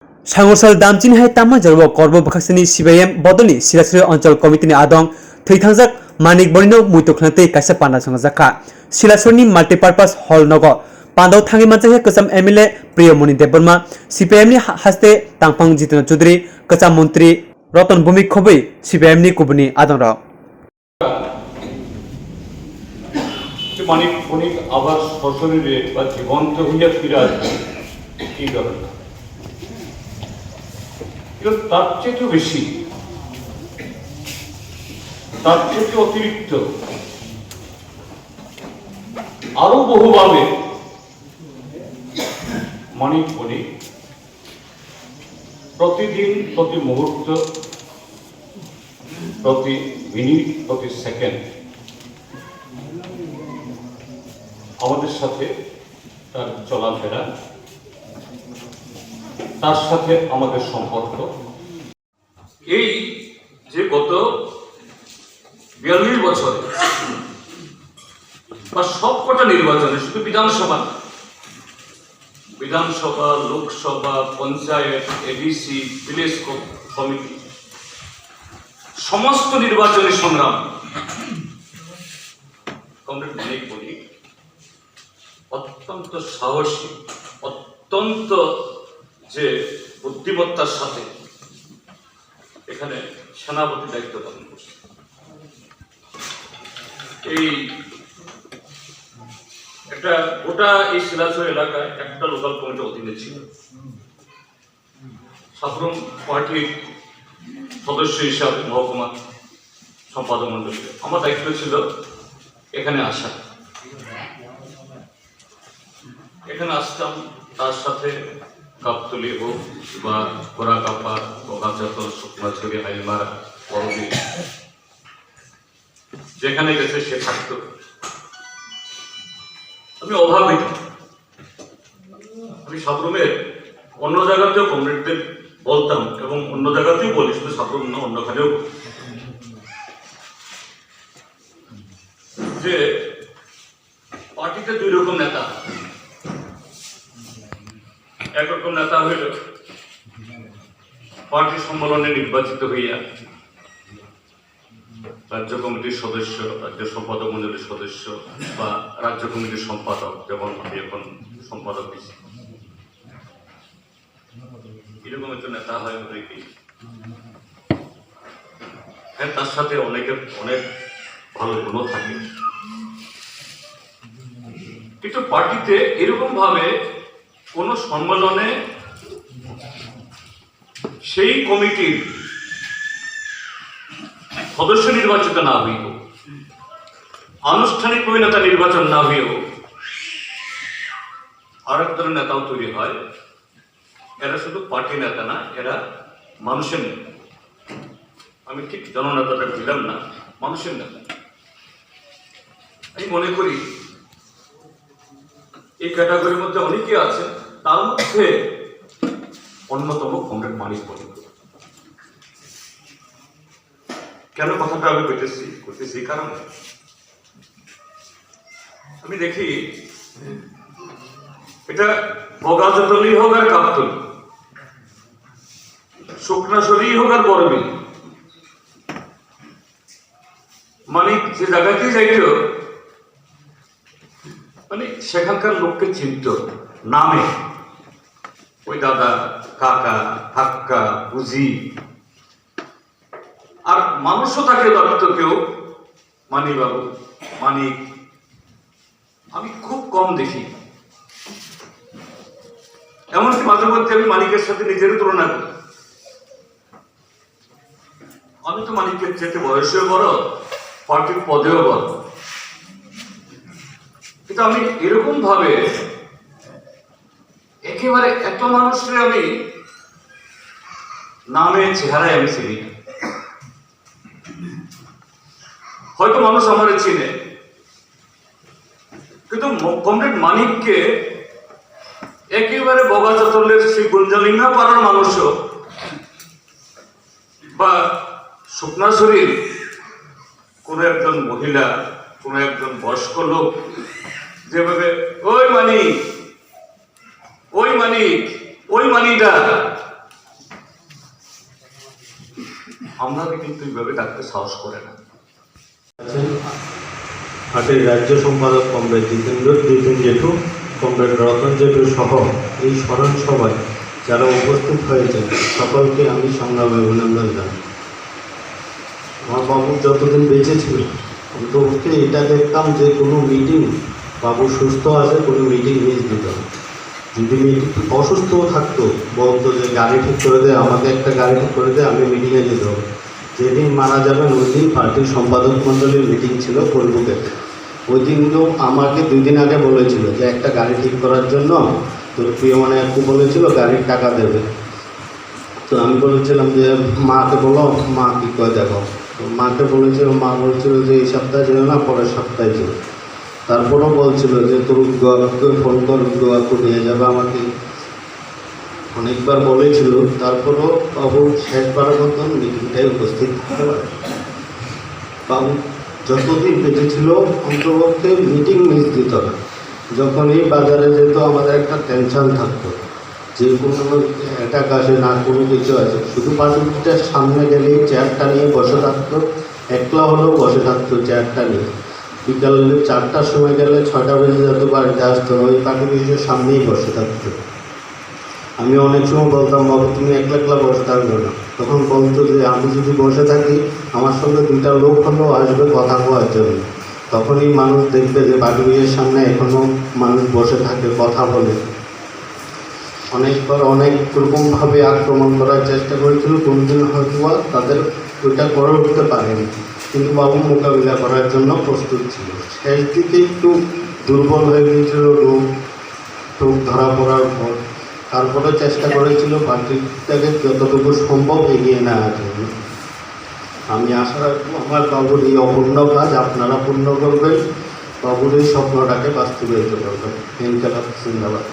सांगरसाल दामचिन हाय तामा जरब कर्ब बखासनि सिबिएम बदलनि सिलासुरि अंचल कमिटिनि आदं थैथांजाक मानिक बरिनो मुइतुखनाते कासे पाना संजाका सिलासुरिनि माल्टीपार्पस हल नगर पांदाव थांगे मानसे कसाम एमएलए प्रियमणि देबबर्मा सीपीएमनि हास्ते तांफां जितेन्द्र चौधरी कसाम मंत्री रतन भूमि खबै सीपीएमनि कुबुनि आदं মানিক বণিক আবার সশরীরে বা জীবন্ত হইয়া ফিরে আসবে এই ধরনের কিন্তু তার চেয়ে বেশি তার থেকে অতিরিক্ত আরো বহুভাবে মানিক বণিক প্রতিদিন প্রতি মুহূর্ত প্রতি মিনিট প্রতি সেকেন্ড আমাদের সাথে তার চলাফেরা তার সাথে আমাদের সম্পর্ক এই যে গত 42 বছরে বা সবকটা নির্বাচনে শুধু বিধানসভা Lok Sabha panchayat ADC village committee সমস্ত নির্বাচনী সংগ্রাম কমরেড মানিক বণিক অত্যন্ত সাহসী অত্যন্ত যে বুদ্ধিমত্তার সাথে এখানে সেনাপতি দায়িত্ব পালন করছে এই একটা গোটা এই শিলাচর এলাকায় একটা লোকাল কমিটির অধীনে ছিল সাধারণ পার্টির সদস্য হিসাবে মহকুমা সম্পাদক মন্ডলীতে আমার দায়িত্ব ছিল এখানে আসা এখানে আসতাম তার সাথে কাপতলি হোক বা কোরা কাপা বগাচতর শুকনাছড়ি হাইমারা বড়দি যেখানে গেছে সে থাকতো আমি অভাবিত আমি সাবরুমের অন্য জায়গাতেও কমরেডদের বলতাম এবং অন্য জায়গাতেও বলি শুধু সাবরুম না অন্যখানেও যে পার্টিতে দুই রকম নেতা একরকম নেতা হইল পার্টি সম্মেলনে নির্বাচিত হইয়া রাজ্য কমিটির সদস্য রাজ্য সম্পাদক মন্ডলীর সদস্য বা রাজ্য কমিটির সম্পাদক যেমন আমি এখন সম্পাদক দিচ্ছি এরকম একটা নেতা হয় অনেকেই হ্যাঁ তার সাথে অনেকের অনেক ভালো গুণও থাকে কিন্তু পার্টিতে এরকম ভাবে কোন সম্মেলনে সেই কমিটির সদস্য নির্বাচিত না হইব আনুষ্ঠানিক নেতা নির্বাচন না হইব আর এক ধরনের নেতাও তৈরি হয় এরা শুধু পার্টি নেতা না এরা মানুষের নেতা আমি ঠিক জননেতাটা দিলাম না মানুষের নেতা আমি মনে করি এই ক্যাটাগরির মধ্যে অনেকে আছে তার মধ্যে অন্যতম কমরেড মানিক বণিক কেন কথাটা আমি করতেছি কারণ আমি দেখি এটা বগাচতলি হোক আর কাপতলি শুকনাছড়ি হোক আর বড়বিল মানিক যে জায়গাতেই যাইত মানে সেখানকার লোককে চিনত নামে ওই দাদা কাকা কাকা বুঝি আর মানুষও তাকে ডাকতো কেউ মানি বাবু মানিক আমি খুব কম দেখি এমনকি মাঝে মধ্যে আমি মানিকের সাথে নিজের তুলনা করি আমি তো মানিকের যেতে বয়সেও বড় পার্টির পদেও বড় কিন্তু আমি এরকম ভাবে একেবারে এত মানুষের আমি নামে চেহারায় আমি চিনি হয়তো মানুষ আমার চিনে কিন্তু কমরেড মানিককে একেবারে বগাচতলের সেই গুঞ্জালিঙ্গা পাড়ার মানুষও বা শুকনাছড়ির কোন একজন মহিলা কোন একজন বয়স্ক লোক যেভাবে ওই মানিক ওই মানিটা আমাকে কিন্তু এইভাবে ডাকতে সাহস করে না। পার্টির রাজ্য সম্পাদক কমরেড জিতেন্দ্র জেঠু, কমরেড রতন জেঠু সহ এই স্মরণ সভায় যারা উপস্থিত হয়েছেন সকলকে আমি সংগ্রামে অভিনন্দন জানাই। আমার বাবু যতদিন বেঁচে ছিল অন্তপক্ষে এটা দেখতাম যে কোনো মিটিং, বাবু সুস্থ আছে, কোনো মিটিং মিস দিত না। যদি মিটিং অসুস্থও থাকতো বলতো যে গাড়ি ঠিক করে দে, আমাকে একটা গাড়ি ঠিক করে দে, আমি মিটিংয়ে যেতে হবে। যেদিন মারা যাবেন ওই দিন পার্টির সম্পাদক মণ্ডলীর মিটিং ছিল ফেসবুকে। ওই দিনও আমাকে 2 দিন আগে বলেছিল যে একটা গাড়ি ঠিক করার জন্য তোর প্রিয় মানে একটু বলেছিল গাড়ির টাকা দেবে। তো আমি বলেছিলাম যে মাকে বলো, মা কী করে দেখো। তো মাকে বলেছিল, মা বলছিল যে এই সপ্তাহে ছিল না, পরের সপ্তাহে ছিল। তারপরেও বলছিল যে তোর গোয়াকে ফোন কর, গোয়াকে নিয়ে যাবে আমাকে, অনেকবার বলেছিল। তারপরেও বাবু শেষবারের মতন মিটিংটাই উপস্থিত থাকতে পারে। বাবু যতদিন বেঁচে ছিল অন্তপক্ষে মিটিং মিস দিত না। যখন এই বাজারে যেত আমাদের একটা টেনশন থাকতো যে কোনো অ্যাটাক আসে না, কোনো কিছু আছে, শুধু পার্টিটার সামনে গেলেই চেয়ারটা নিয়ে বসে থাকতো, একলা হলেও বসে থাকতো চেয়ারটা নিয়ে। বিকাল 4টার সময় গেলে 6টা বেজে যেত, বাড়িতে আসতো, ওই পার্টির সামনেই বসে থাকতো। আমি অনেক সময় বলতাম বাবু তুমি একলা একলা বসে থাকবে না। তখন বলতো যে আমি যদি বসে থাকি আমার সঙ্গে 2টা লোক হলেও আসবে কথা বলার জন্য। তখনই মানুষ দেখবে যে বাড়ির সামনে এখনও মানুষ বসে থাকে, কথা বলে। অনেকবার অনেক রকমভাবে আক্রমণ করার চেষ্টা করেছিল, কোনদিন হয়তো তাদের ওইটা করে উঠতে পারেনি, কিন্তু বাবু মোকাবিলা করার জন্য প্রস্তুত ছিল। শেষ দিকে একটু দুর্বল হয়ে গিয়েছিল রোগ ধরা পড়ার পর। তারপরে চেষ্টা করেছিল পার্টিটাকে যতটুকু সম্ভব এগিয়ে নেওয়ার জন্য। আমি আশা রাখবো আমার বাবুর এই অপূর্ণ কাজ আপনারা পূর্ণ করবেন, বাবুর এই স্বপ্নটাকে বাস্তবায়িত করবেন। ইনশাআল্লাহ। ধন্যবাদ।